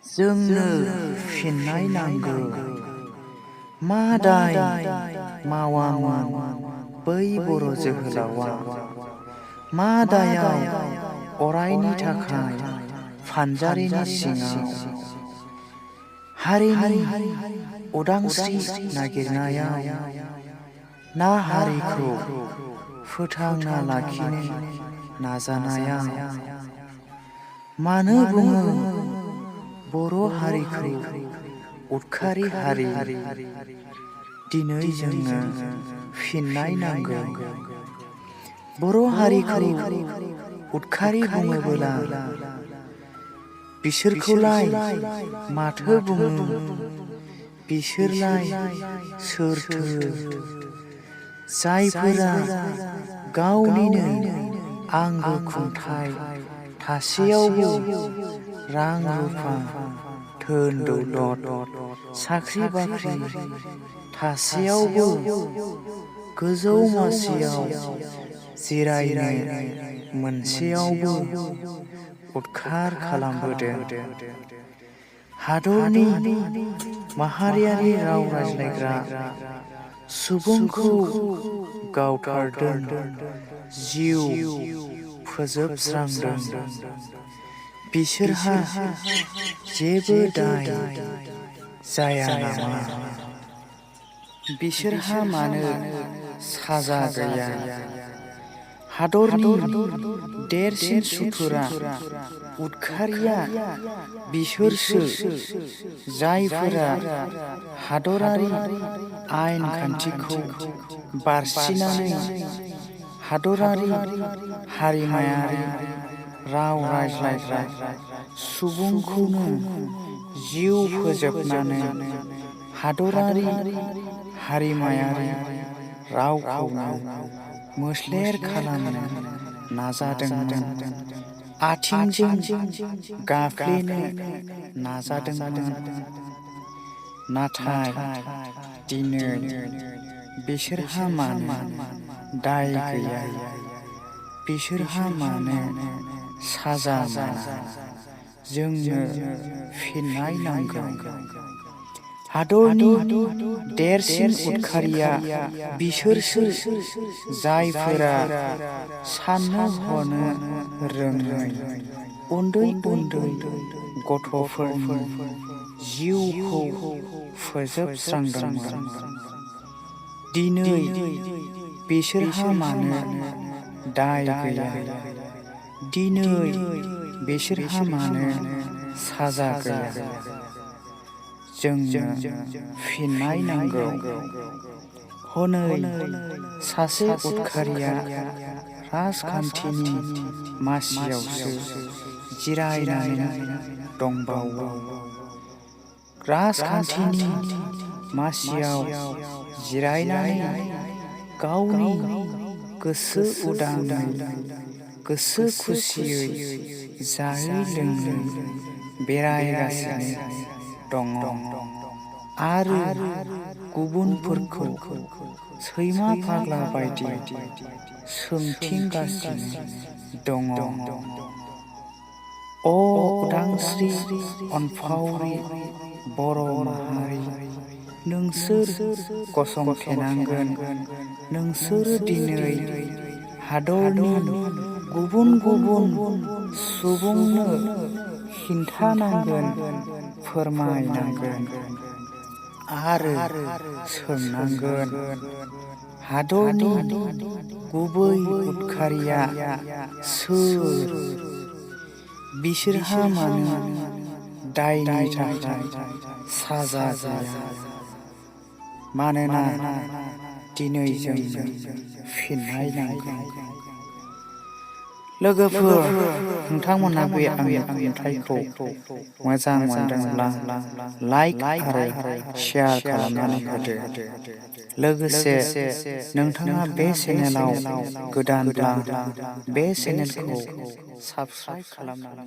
जोंनो फिननाय नांगौ। मा दाय मावामोन बै बर' जोहोलावा? मा दायाव अरायनि थाखाय फानजारिनि सिङाव? हारिनि उदांस्रि नागिरनायाव ना हारिखौ फोथांना लाखिनो नाजानायाव? मानो बुङो बर' हारिखौ उदखारि हारि? दिनै जोंनो फिननाय नांगौ। बर' हारिखौ उदखारि बुङोबोला बिसोरखौलाय माथो बुङो? बिसोरलाय सोरथो? जायफोरा गावनिनो आंगो खुंथाइ थासेयावबो रां रुफा धोन दौलत साख्रि बाख्रि थासेयावबो गोजौ मासियाव जिरायनो मोनसेयावबो उदखार खालामबोदों। हादरनि माहारियारि राव रायज्लायग्रा सुबुंखौ गावथारदों, जिउ फोजोबस्रांदों। बिसोरहा जेबो दाय जाया नामा? बिसोरहा मानो साजा गैया? हादरनि देरसिन सुथुरा उदखारिया बिसोरसो, जायफोरा हादरारि आयेन खान्थिखौ बारसिनानै हादरारि हारिमायारि राव रायज्लायग्रा सुबुंखौनो जिउ फोजोबनानै हादरारि हारिमायारि रावखौनो मोस्लेर खालामनो नाजादोंमोन। आथिंजों गाफ्लेनो नाजादोंमोन। नाथाय दिनै बिसोरहा मानो दाय गैया? बिसोरहा मानो साजा मोना? जोंनो फिननाय नांगौ। हादरनि देरसिन उदखारिया बिसोरसो, जायफोरा साननो हनो रोङै उन्दै उन्दै गथ'फोरनि जिउखौ फोजोबस्रांदोंमोन। दिनै बिसोरहा मानो दाय गैया? दिनै बिसोरहा मानो साजा गैया? जोंनो फिननाय नांगौ। हनै सासे उदखारिया राजखान्थिनि मासियावसो जिरायनानै दंबावो। राजखान्थिनि मासियाव जिरायनानै गावनि गोसो उदाङै गोसो खुसियै जायै लोङै बेरायगासिनो दङ आरो गुबुनफोरखौ सैमा फाग्ला बायदि सोंथिंगासिनो दङ। अ उदांस्रि अनफावरि बर' माहारि, नोंसोर गसंथेनांगोन। नोंसोर दिनै हादरनि गुबुन गुबुन सुबुंनो खिन्थानांगोन, फोरमायनांगोन आरो सोंनांगोन। हादरनि गुबै उदखारिया सोर? बिसोरहा मानो दायनि थाखाय साजा गैया? मानोना दिनै जोंनो फिननाय नांगौ। लोगोफोर, नोंथांमोनहा बे आंनि खन्थाइखौ मोजां मोनदोंब्ला लाइक आरो शेयार खालामनानै होदो। लोगोसे नोंथाङा बे चेनेलाव गोदानब्ला बे चेनेलखौ साबस्क्राइब खालामनानै